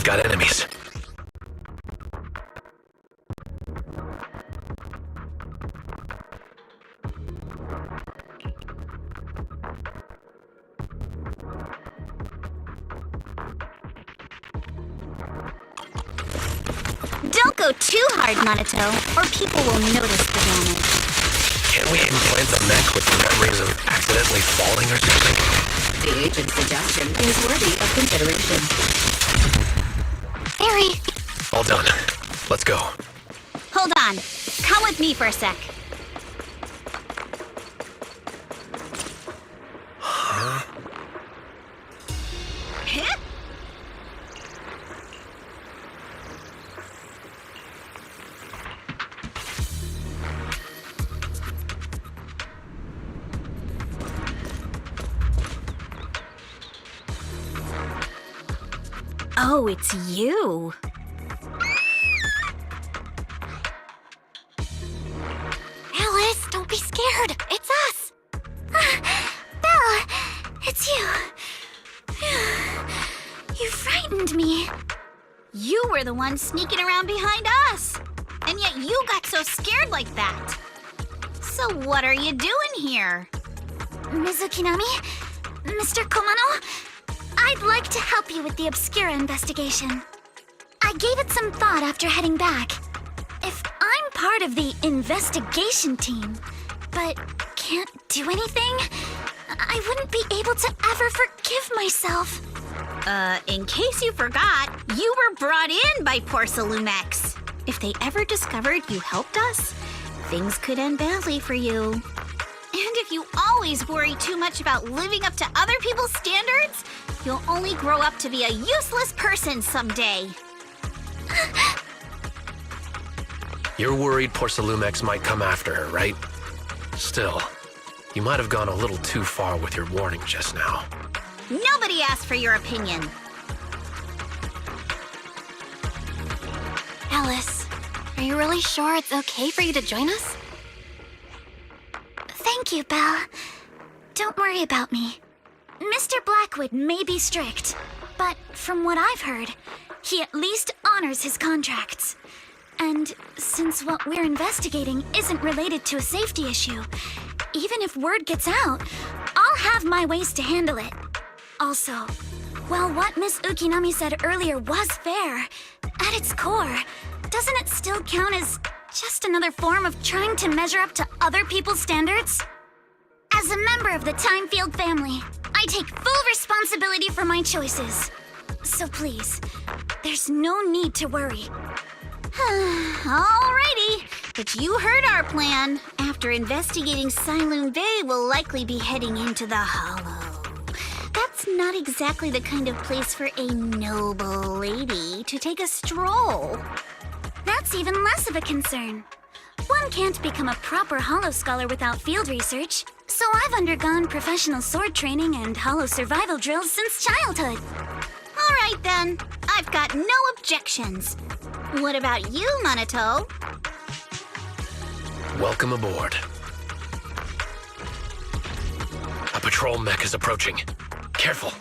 got enemies. Don't go too hard, Minato, or people will notice the damage. Can't we implant the mech with memories of accidentally falling or something? The agent's suggestion is worthy of consideration. Harry! All done. Let's go. Hold on. Come with me for a sec. Huh? Huh? Oh, it's you. Alice, don't be scared. It's us. Belle, it's you. You frightened me. You were the one sneaking around behind us. And yet you got so scared like that. So what are you doing here? Mizukinami? Mr. Komano? I'd like to help you with the Obscura investigation. I gave it some thought after heading back. If I'm part of the investigation team, but can't do anything, I wouldn't be able to ever forgive myself. In case you forgot, you were brought in by Porcelumex. If they ever discovered you helped us, things could end badly for you. And if you always worry too much about living up to other people's standards, you'll only grow up to be a useless person someday. You're worried Porcelumex might come after her, right? Still, you might have gone a little too far with your warning just now. Nobody asked for your opinion. Alice, are you really sure it's okay for you to join us? Thank you, Belle. Don't worry about me. Mr. Blackwood may be strict, but from what I've heard, he at least honors his contracts. And since what we're investigating isn't related to a safety issue, even if word gets out, I'll have my ways to handle it. Also, while what Miss Ukinami said earlier was fair, at its core, doesn't it still count as just another form of trying to measure up to other people's standards? As a member of the Timefield family, I take full responsibility for my choices. So please, there's no need to worry. Alrighty, but you heard our plan. After investigating Sailoon Bay, we'll likely be heading into the Hollow. That's not exactly the kind of place for a noble lady to take a stroll. That's even less of a concern. One can't become a proper Hollow scholar without field research, so I've undergone professional sword training and Hollow survival drills since childhood. Alright then, I've got no objections. What about you, Minato? Welcome aboard. A patrol mech is approaching. Careful.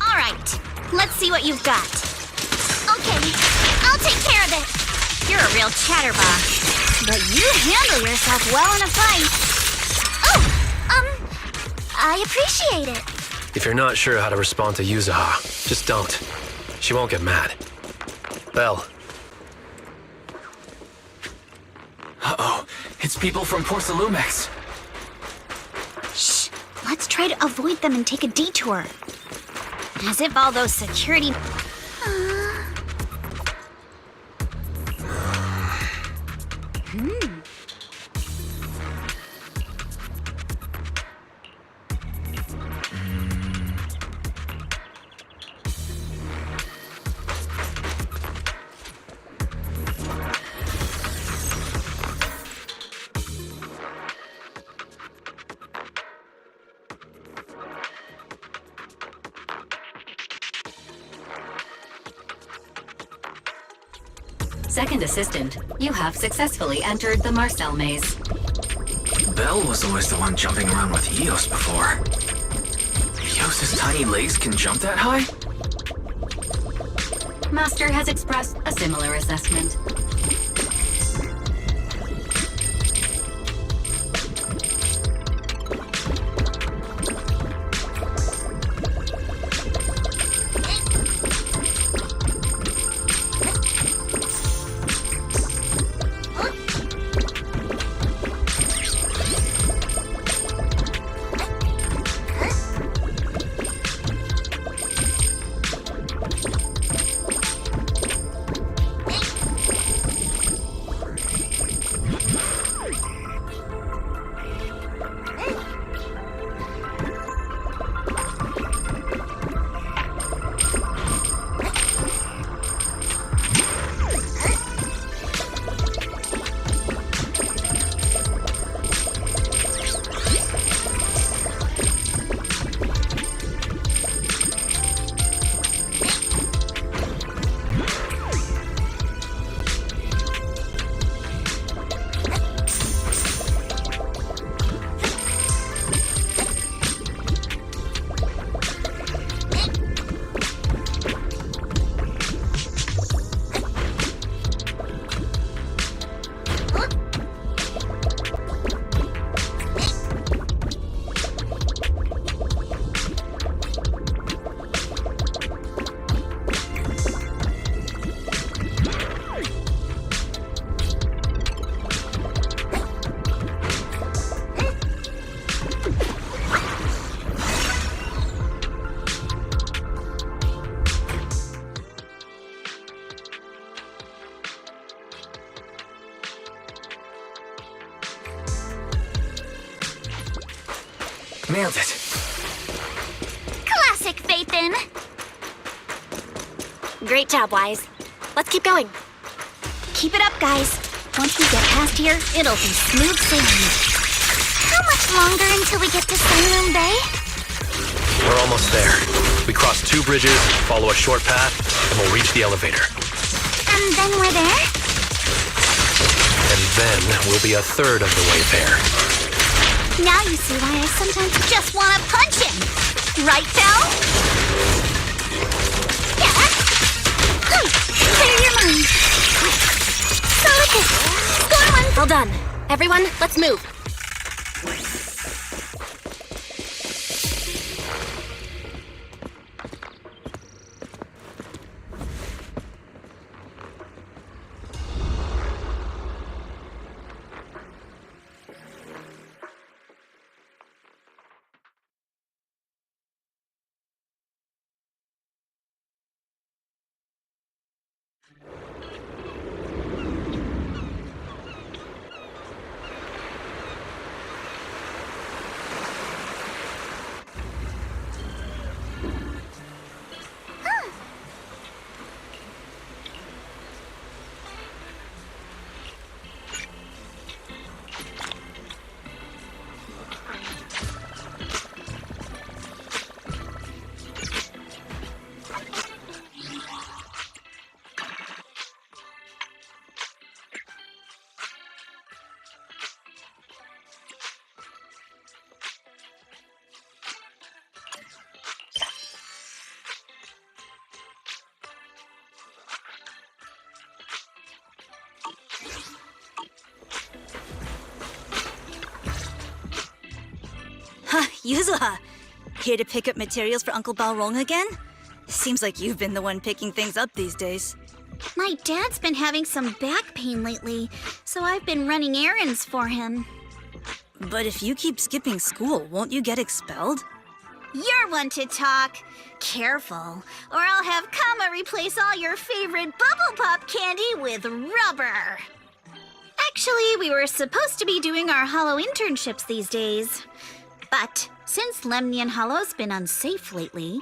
All right, let's see what you've got. Okay, I'll take care of it. You're a real chatterbox, but you handle yourself well in a fight. Oh, I appreciate it. If you're not sure how to respond to Yuzaha, just don't. She won't get mad. Belle. Uh-oh, it's people from Porcelumex. Shh, let's try to avoid them and take a detour. As if all those security... Second assistant, you have successfully entered the Marcel maze. Belle was always the one jumping around with Eos before. Eos's tiny legs can jump that high? Master has expressed a similar assessment. Nailed it. Classic, Phaethon. Great job, Wise. Let's keep going. Keep it up, guys. Once we get past here, it'll be smooth sailing. How much longer until we get to Sunroom Bay? We're almost there. We cross 2 bridges, follow a short path, and we'll reach the elevator. And then we're there? And then we'll be a third of the way there. Now you see why I sometimes just want to punch him. Right, Belle? Yeah. Clear your mind. So okay. Good one. Well done. Everyone, let's move. Yuzuha, here to pick up materials for Uncle Balrog again? Seems like you've been the one picking things up these days. My dad's been having some back pain lately, so I've been running errands for him. But if you keep skipping school, won't you get expelled? You're one to talk. Careful, or I'll have Kama replace all your favorite Bubble Pop candy with rubber. Actually, we were supposed to be doing our Hollow internships these days. But since Lemnian Hollow's been unsafe lately,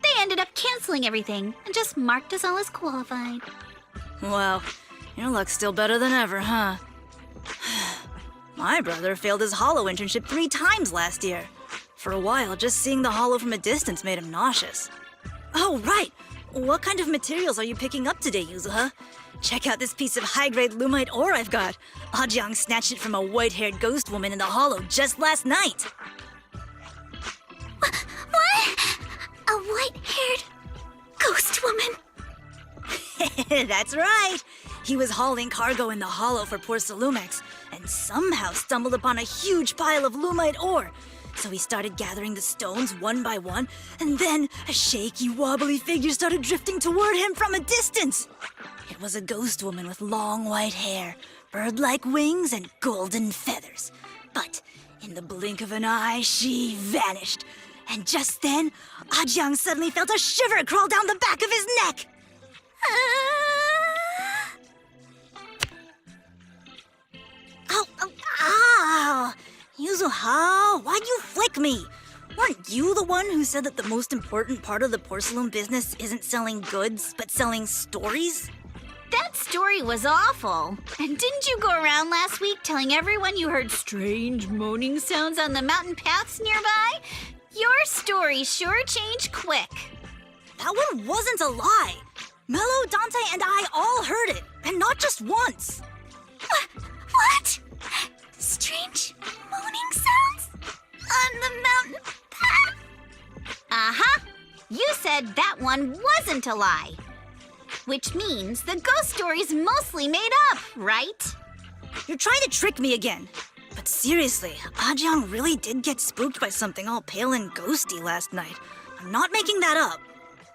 they ended up canceling everything and just marked us all as qualified. Well, your luck's still better than ever, huh? My brother failed his Hollow internship 3 times last year. For a while, just seeing the Hollow from a distance made him nauseous. Oh, right! What kind of materials are you picking up today, Yuzuha? Check out this piece of high-grade lumite ore I've got. Ajang snatched it from a white-haired ghost woman in the hollow just last night. What? A white-haired ghost woman? That's right. He was hauling cargo in the hollow for poor Salumex, and somehow stumbled upon a huge pile of lumite ore. So he started gathering the stones one by one, and then a shaky, wobbly figure started drifting toward him from a distance. It was a ghost woman with long white hair, bird-like wings, and golden feathers. But in the blink of an eye, she vanished. And just then, Ajang suddenly felt a shiver crawl down the back of his neck. Ow, ow, ow! Yuzuha, why'd you flick me? Weren't you the one who said that the most important part of the porcelain business isn't selling goods, but selling stories? That story was awful. And didn't you go around last week telling everyone you heard strange moaning sounds on the mountain paths nearby? Your story sure changed quick. That one wasn't a lie. Mello, Dante, and I all heard it, and not just once. What? Strange moaning sounds? On the mountain path? Uh-huh. You said that one wasn't a lie. Which means the ghost story's mostly made up, right? You're trying to trick me again. But seriously, Ajang really did get spooked by something all pale and ghosty last night. I'm not making that up.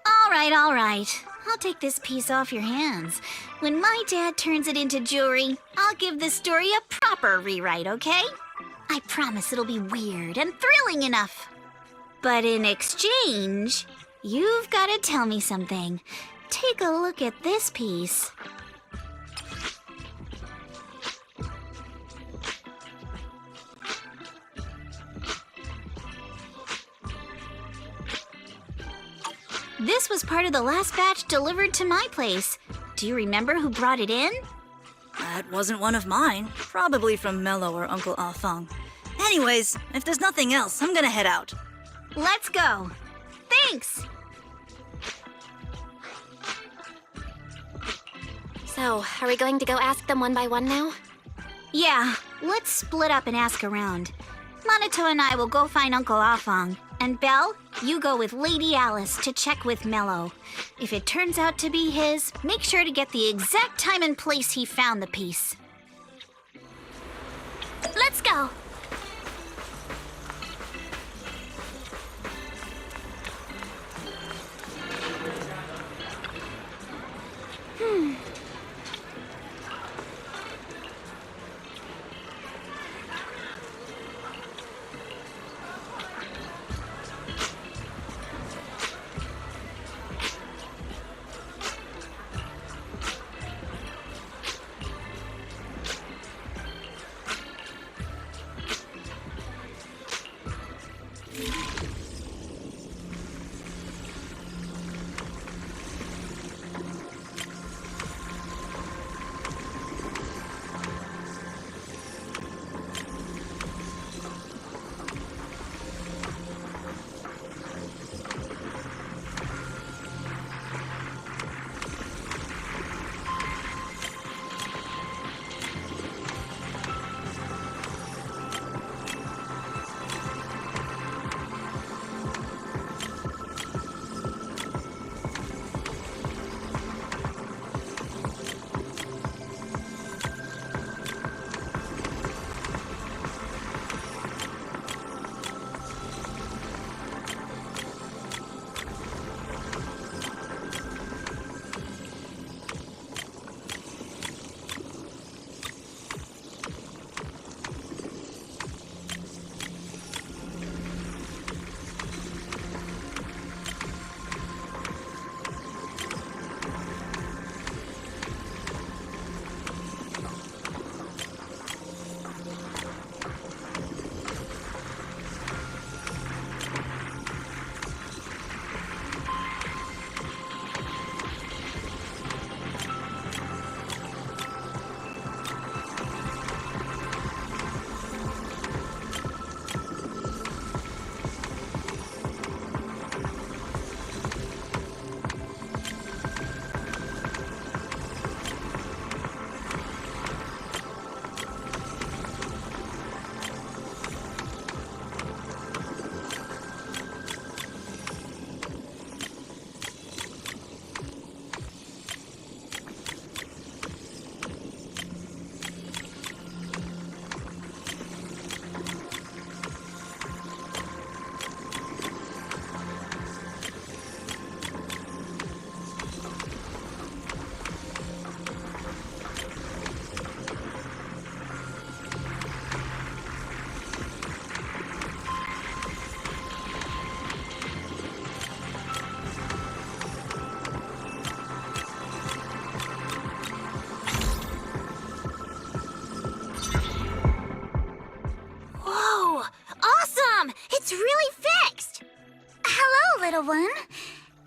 All right. I'll take this piece off your hands. When my dad turns it into jewelry, I'll give the story a proper rewrite, okay? I promise it'll be weird and thrilling enough. But in exchange, you've got to tell me something. Take a look at this piece. This was part of the last batch delivered to my place. Do you remember who brought it in? That wasn't one of mine. Probably from Mello or Uncle Afang. Anyways, if there's nothing else, I'm gonna head out. Let's go. Thanks. So, are we going to go ask them one by one now? Yeah, let's split up and ask around. Monato and I will go find Uncle Afang. And Belle, you go with Lady Alice to check with Mello. If it turns out to be his, make sure to get the exact time and place he found the piece. Let's go!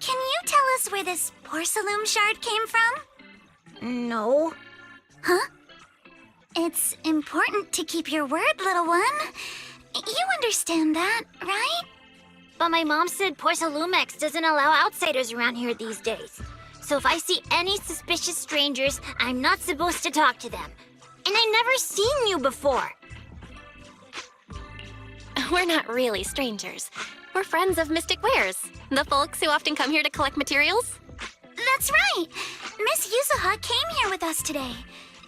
Can you tell us where this porcelain shard came from? No. Huh? It's important to keep your word, little one. You understand that, right? But my mom said Porcelumex doesn't allow outsiders around here these days. So if I see any suspicious strangers, I'm not supposed to talk to them. And I never seen you before. We're not really strangers. We're friends of Mystic Wares, the folks who often come here to collect materials. That's right. Miss Yuzuha came here with us today.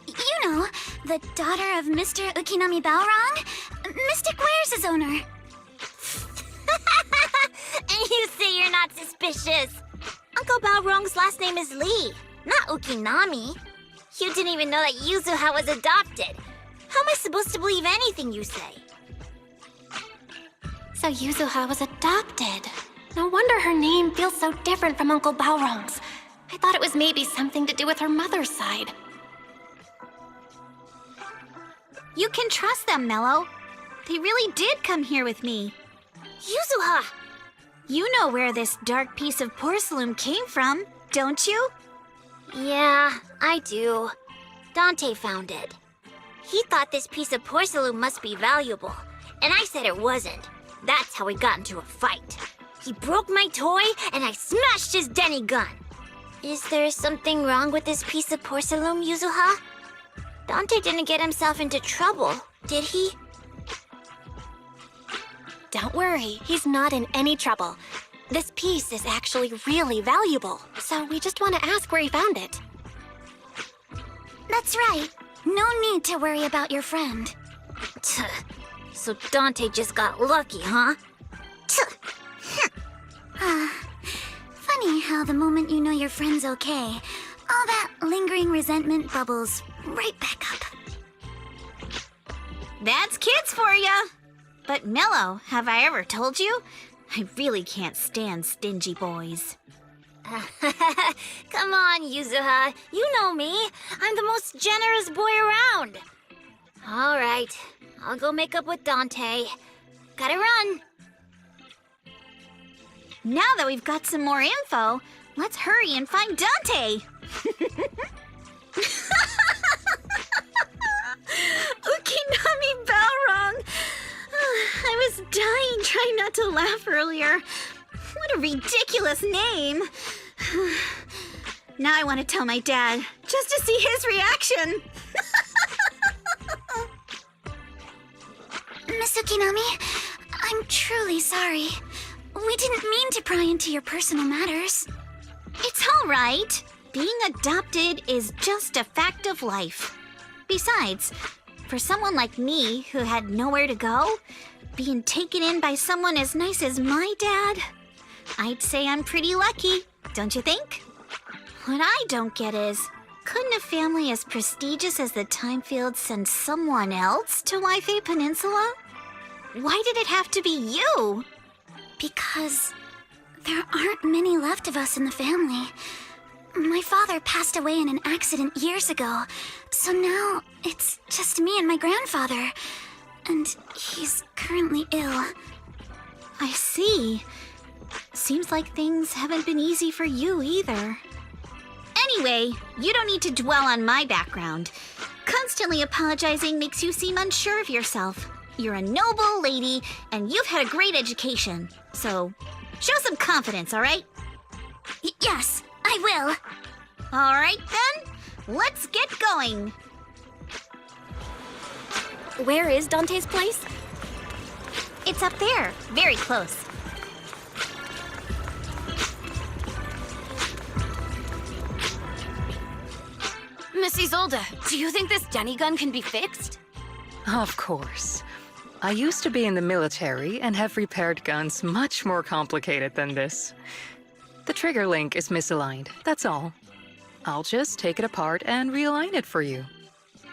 You know, the daughter of Mr. Ukinami Balrog, Mystic Wares' owner. And you say you're not suspicious. Uncle Balrog's last name is Lee, not Ukinami. You didn't even know that Yuzuha was adopted. How am I supposed to believe anything you say? So Yuzuha was adopted. No wonder her name feels so different from Uncle Balrog's. I thought it was maybe something to do with her mother's side. You can trust them, Mello. They really did come here with me. Yuzuha! You know where this dark piece of porcelain came from, don't you? Yeah, I do. Dante found it. He thought this piece of porcelain must be valuable, and I said it wasn't. That's how we got into a fight. He broke my toy, and I smashed his Denny gun. Is there something wrong with this piece of porcelain, Yuzuha? Dante didn't get himself into trouble, did he? Don't worry, he's not in any trouble. This piece is actually really valuable, so we just want to ask where he found it. That's right. No need to worry about your friend. So Dante just got lucky, huh? Funny how the moment you know your friend's okay, all that lingering resentment bubbles right back up. That's kids for ya! But Mello, have I ever told you? I really can't stand stingy boys. Come on, Yuzuha. You know me. I'm the most generous boy around. All right. I'll go make up with Dante. Gotta run. Now that we've got some more info, let's hurry and find Dante! Ukinami Balrog! I was dying trying not to laugh earlier. What a ridiculous name! Now I want to tell my dad, just to see his reaction. Miss Ukinami, I'm truly sorry. We didn't mean to pry into your personal matters. It's all right. Being adopted is just a fact of life. Besides, for someone like me who had nowhere to go, being taken in by someone as nice as my dad, I'd say I'm pretty lucky, don't you think? What I don't get is, couldn't a family as prestigious as the Timefields send someone else to Waifei Peninsula? Why did it have to be you? Because there aren't many left of us in the family. My father passed away in an accident years ago, so now it's just me and my grandfather. And he's currently ill. I see. Seems like things haven't been easy for you either. Anyway, you don't need to dwell on my background. Constantly apologizing makes you seem unsure of yourself. You're a noble lady, and you've had a great education. So, show some confidence, all right? Yes, I will. All right, then. Let's get going. Where is Dante's place? It's up there, very close. Miss Isolde, do you think this Denny gun can be fixed? Of course. I used to be in the military and have repaired guns much more complicated than this. The trigger link is misaligned, that's all. I'll just take it apart and realign it for you.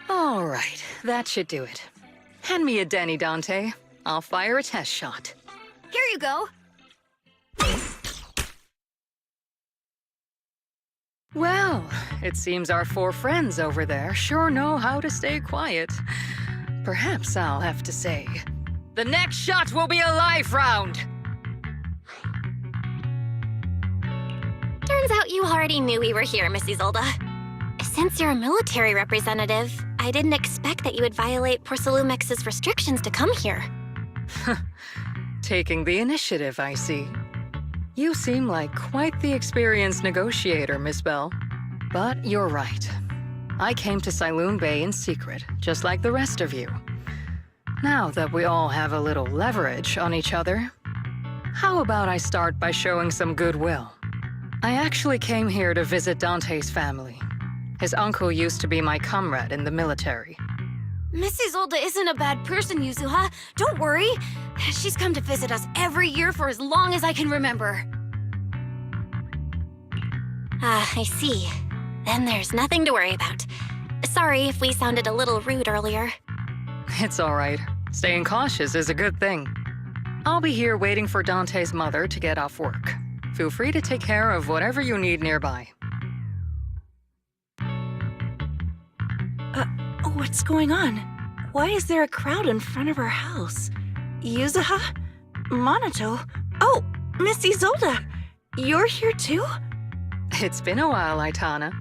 All right, that should do it. Hand me a Denny, Dante. I'll fire a test shot. Here you go. Well, it seems our four friends over there sure know how to stay quiet. Perhaps I'll have to say, the next shot will be a live round! Turns out you already knew we were here, Miss Isolde. Since you're a military representative, I didn't expect that you would violate Porcelumex's restrictions to come here. Taking the initiative, I see. You seem like quite the experienced negotiator, Miss Bell. But you're right. I came to Siloon Bay in secret, just like the rest of you. Now that we all have a little leverage on each other, how about I start by showing some goodwill? I actually came here to visit Dante's family. His uncle used to be my comrade in the military. Miss Isolde isn't a bad person, Yuzuha. Don't worry. She's come to visit us every year for as long as I can remember. I see. Then there's nothing to worry about. Sorry if we sounded a little rude earlier. It's all right. Staying cautious is a good thing. I'll be here waiting for Dante's mother to get off work. Feel free to take care of whatever you need nearby. What's going on? Why is there a crowd in front of her house? Yuzuha? Monato? Oh, Miss Isolde! You're here too? It's been a while, Aitana.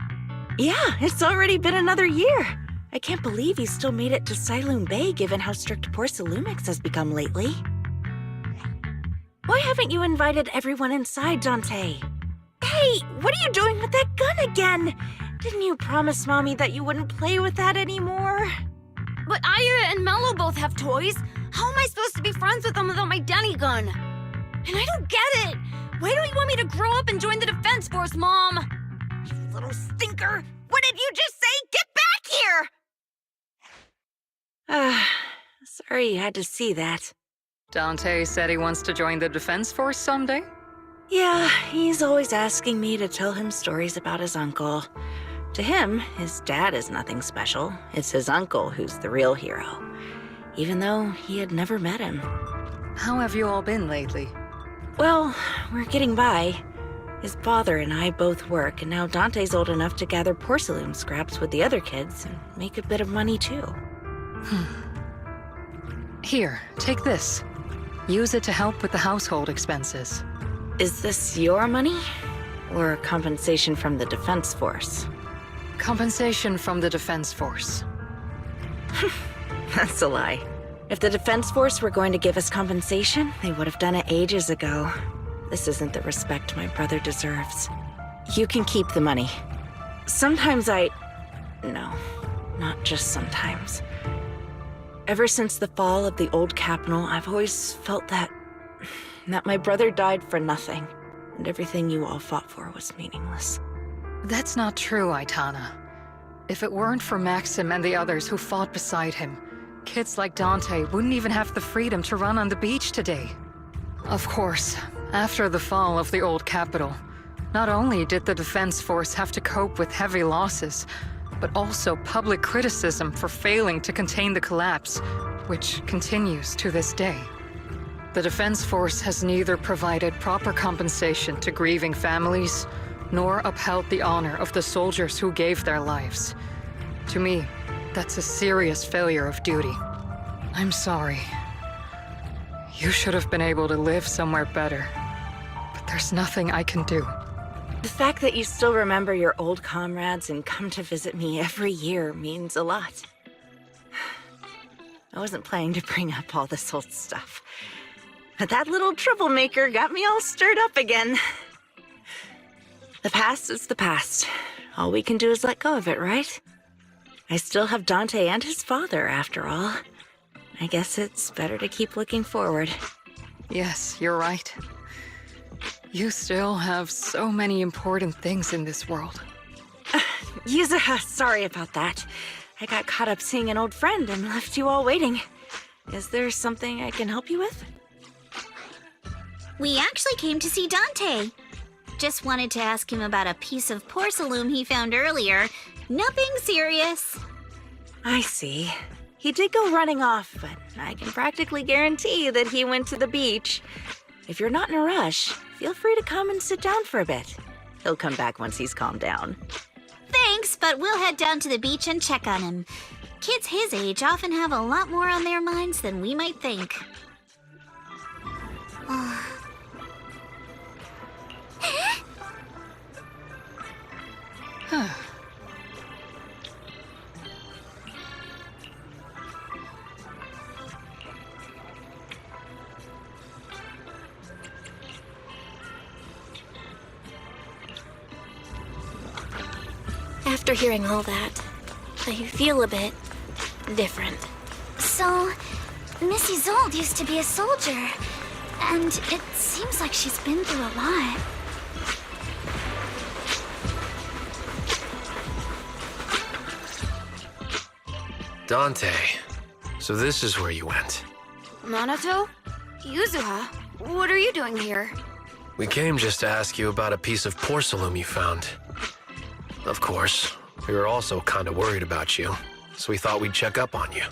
Yeah, it's already been another year. I can't believe you still made it to Siloon Bay given how strict Porcelumix has become lately. Why haven't you invited everyone inside, Dante? Hey, what are you doing with that gun again? Didn't you promise Mommy that you wouldn't play with that anymore? But Aya and Mello both have toys. How am I supposed to be friends with them without my Denny gun? And I don't get it. Why don't you want me to grow up and join the Defense Force, Mom? You little stinker! What did you just say? Get back here! Sorry you had to see that. Dante said he wants to join the Defense Force someday? Yeah, he's always asking me to tell him stories about his uncle. To him, his dad is nothing special. It's his uncle who's the real hero, even though he had never met him. How have you all been lately? Well, we're getting by. His father and I both work, and now Dante's old enough to gather porcelain scraps with the other kids and make a bit of money too. Here, take this. Use it to help with the household expenses. Is this your money? Or compensation from the Defense Force? Compensation from the Defense Force. That's a lie. If the Defense Force were going to give us compensation, they would have done it ages ago. This isn't the respect my brother deserves. You can keep the money. Sometimes No, not just sometimes. Ever since the fall of the old capital, I've always felt that my brother died for nothing, and everything you all fought for was meaningless. That's not true, Aitana. If it weren't for Maxim and the others who fought beside him, kids like Dante wouldn't even have the freedom to run on the beach today. Of course, after the fall of the old capital, not only did the Defense Force have to cope with heavy losses, but also public criticism for failing to contain the collapse, which continues to this day. The Defense Force has neither provided proper compensation to grieving families, nor upheld the honor of the soldiers who gave their lives. To me, that's a serious failure of duty. I'm sorry. You should have been able to live somewhere better, but there's nothing I can do. The fact that you still remember your old comrades and come to visit me every year means a lot. I wasn't planning to bring up all this old stuff, but that little troublemaker got me all stirred up again. The past is the past. All we can do is let go of it, right? I still have Dante and his father, after all. I guess it's better to keep looking forward. Yes, you're right. You still have so many important things in this world. Yuzuha, sorry about that. I got caught up seeing an old friend and left you all waiting. Is there something I can help you with? We actually came to see Dante. Just wanted to ask him about a piece of porcelain he found earlier. Nothing serious. I see. He did go running off, but I can practically guarantee that he went to the beach. If you're not in a rush, feel free to come and sit down for a bit. He'll come back once he's calmed down. Thanks, but we'll head down to the beach and check on him. Kids his age often have a lot more on their minds than we might think. After hearing all that, I feel a bit different. So, Miss Isolde used to be a soldier, and it seems like she's been through a lot. Dante, so this is where you went. Minato? Yuzuha? What are you doing here? We came just to ask you about a piece of porcelain you found. Of course, we were also kind of worried about you, so we thought we'd check up on you.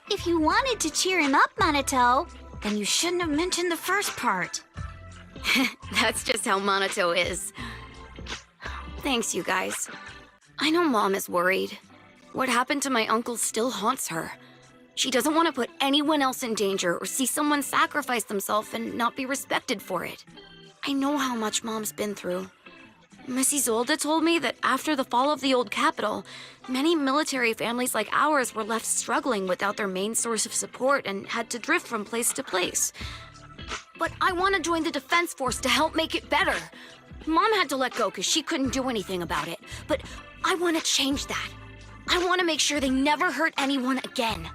If you wanted to cheer him up, Minato, then you shouldn't have mentioned the first part. That's just how Minato is. Thanks, you guys. I know Mom is worried. What happened to my uncle still haunts her. She doesn't want to put anyone else in danger or see someone sacrifice themselves and not be respected for it. I know how much Mom's been through. Miss Isolde told me that after the fall of the old capital, many military families like ours were left struggling without their main source of support and had to drift from place to place. But I want to join the Defense Force to help make it better. Mom had to let go because she couldn't do anything about it. But I want to change that. I want to make sure they never hurt anyone again.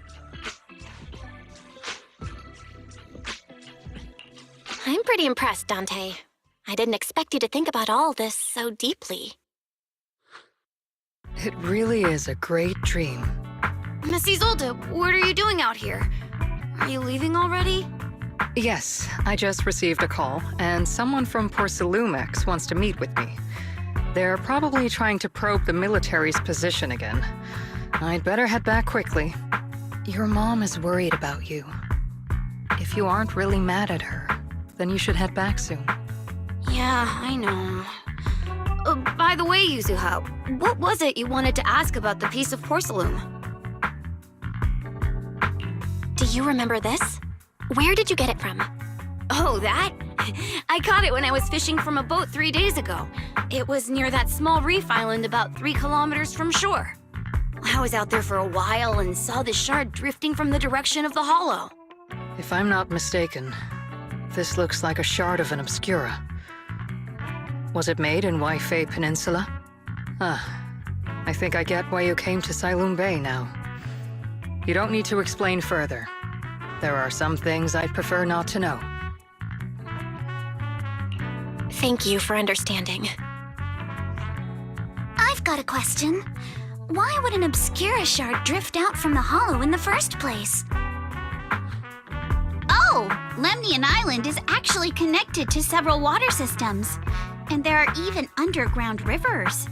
I'm pretty impressed, Dante. I didn't expect you to think about all this so deeply. It really is a great dream. Miss Isolde, what are you doing out here? Are you leaving already? Yes, I just received a call, and someone from Porcelumex wants to meet with me. They're probably trying to probe the military's position again. I'd better head back quickly. Your mom is worried about you. If you aren't really mad at her, then you should head back soon. Yeah, I know. By the way, Yuzuha, what was it you wanted to ask about the piece of porcelain? Do you remember this? Where did you get it from? Oh, that? I caught it when I was fishing from a boat 3 days ago. It was near that small reef island about 3 kilometers from shore. I was out there for a while and saw this shard drifting from the direction of the hollow. If I'm not mistaken, this looks like a shard of an Obscura. Was it made in Waifei Peninsula? I think I get why you came to Sailoon Bay now. You don't need to explain further. There are some things I'd prefer not to know. Thank you for understanding. I've got a question. Why would an Obscura shard drift out from the hollow in the first place? Oh, Lemnian Island is actually connected to several water systems, and there are even underground rivers.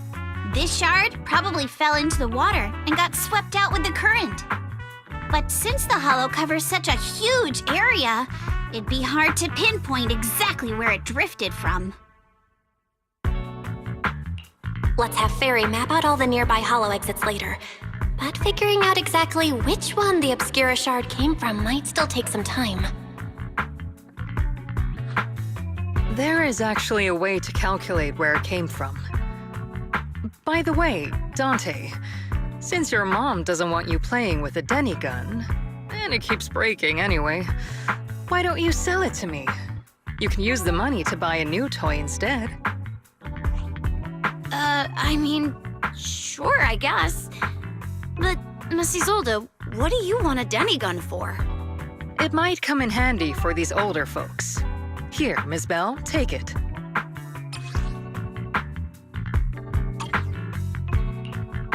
This shard probably fell into the water and got swept out with the current. But since the hollow covers such a huge area, it'd be hard to pinpoint exactly where it drifted from. Let's have Fairy map out all the nearby hollow exits later. But figuring out exactly which one the Obscura shard came from might still take some time. There is actually a way to calculate where it came from. By the way, Dante, since your mom doesn't want you playing with a Denny gun, and it keeps breaking anyway, why don't you sell it to me? You can use the money to buy a new toy instead. I mean, sure, I guess. But, Miss Isolde, what do you want a Denny gun for? It might come in handy for these older folks. Here, Miss Bell, take it.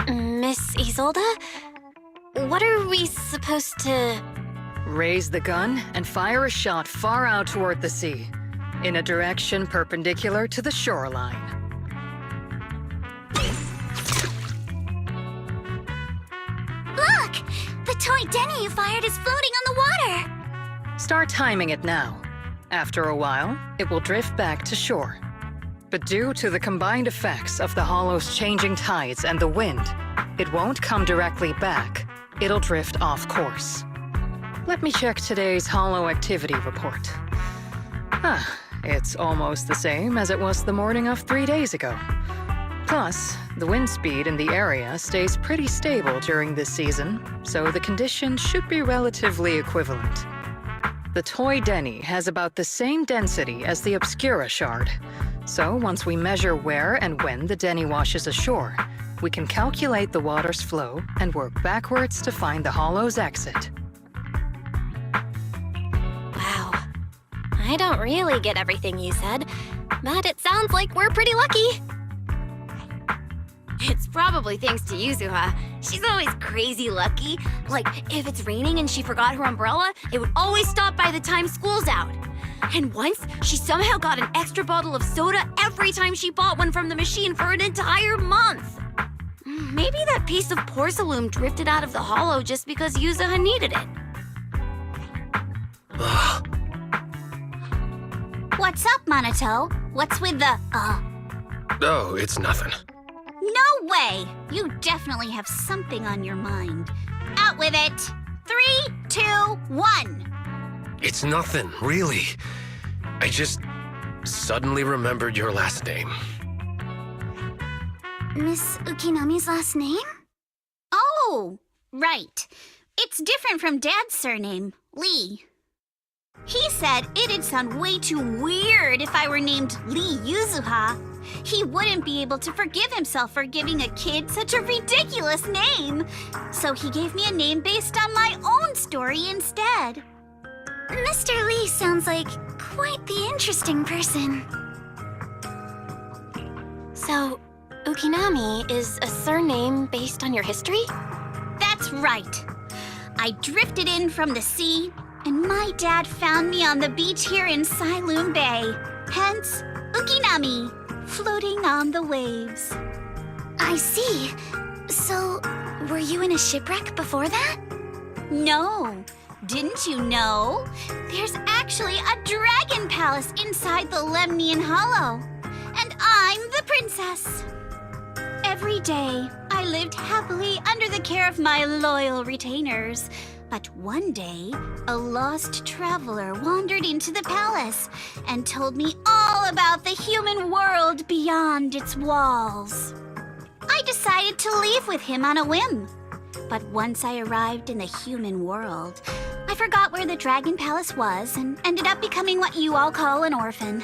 Miss Isolde? What are we supposed to... Raise the gun and fire a shot far out toward the sea, in a direction perpendicular to the shoreline. Look! The toy Denny you fired is floating on the water! Start timing it now. After a while, it will drift back to shore. But due to the combined effects of the hollow's changing tides and the wind, it won't come directly back. It'll drift off course. Let me check today's hollow activity report. It's almost the same as it was the morning of 3 days ago. Plus, the wind speed in the area stays pretty stable during this season, so the conditions should be relatively equivalent. The toy Denny has about the same density as the Obscura shard, so once we measure where and when the Denny washes ashore, we can calculate the water's flow and work backwards to find the hollow's exit. Wow. I don't really get everything you said, but it sounds like we're pretty lucky. It's probably thanks to Yuzuha. She's always crazy lucky. Like, if it's raining and she forgot her umbrella, it would always stop by the time school's out. And once, she somehow got an extra bottle of soda every time she bought one from the machine for an entire month. Maybe that piece of porcelain drifted out of the hollow just because Yuzuha needed it. What's up, Monato? What's with the, Oh, it's nothing. No way! You definitely have something on your mind. Out with it! 3, 2, 1! It's nothing, really. I just suddenly remembered your last name. Miss Ukinami's last name? Oh, right. It's different from Dad's surname, Lee. He said it'd sound way too weird if I were named Lee Yuzuha. He wouldn't be able to forgive himself for giving a kid such a ridiculous name. So he gave me a name based on my own story instead. Mr. Lee sounds like quite the interesting person. So, Ukinami is a surname based on your history? That's right. I drifted in from the sea, and my dad found me on the beach here in Sailoon Bay. Hence, Ukinami, floating on the waves. I see. So, were you in a shipwreck before that? No. Didn't you know? There's actually a dragon palace inside the Lemnian Hollow. And I'm the princess. Every day, I lived happily under the care of my loyal retainers. But one day, a lost traveler wandered into the palace and told me all about the human world beyond its walls. I decided to leave with him on a whim. But once I arrived in the human world, I forgot where the Dragon Palace was and ended up becoming what you all call an orphan.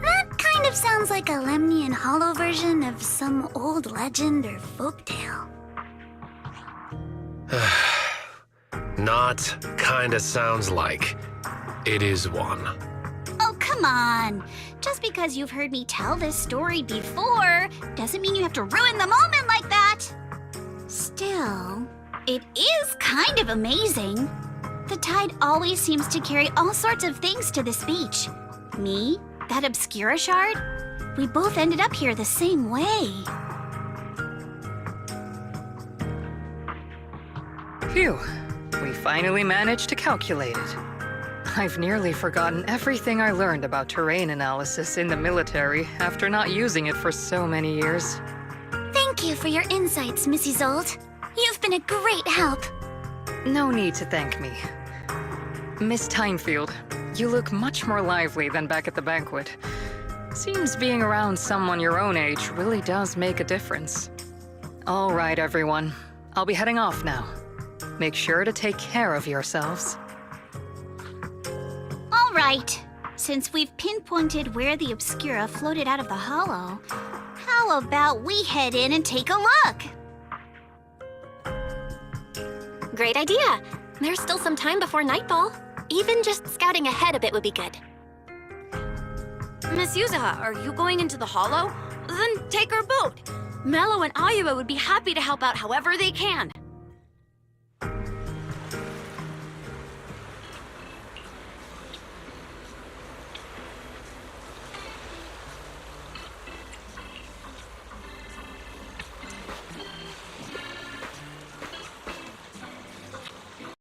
That kind of sounds like a Lemnian Hollow version of some old legend or folktale. Not kinda sounds like. It is one. Oh, come on. Just because you've heard me tell this story before doesn't mean you have to ruin the moment like that. Still, it is kind of amazing. The tide always seems to carry all sorts of things to this beach. Me, that Obscura shard, we both ended up here the same way. Phew, we finally managed to calculate it. I've nearly forgotten everything I learned about terrain analysis in the military after not using it for so many years. Thank you for your insights, Mrs. Zold. You've been a great help. No need to thank me. Miss Tynefield, you look much more lively than back at the banquet. Seems being around someone your own age really does make a difference. All right, everyone. I'll be heading off now. Make sure to take care of yourselves. All right. Since we've pinpointed where the Obscura floated out of the hollow, how about we head in and take a look? Great idea. There's still some time before nightfall. Even just scouting ahead a bit would be good. Miss Yuzuha, are you going into the hollow? Then take our boat. Mello and Ayuba would be happy to help out however they can.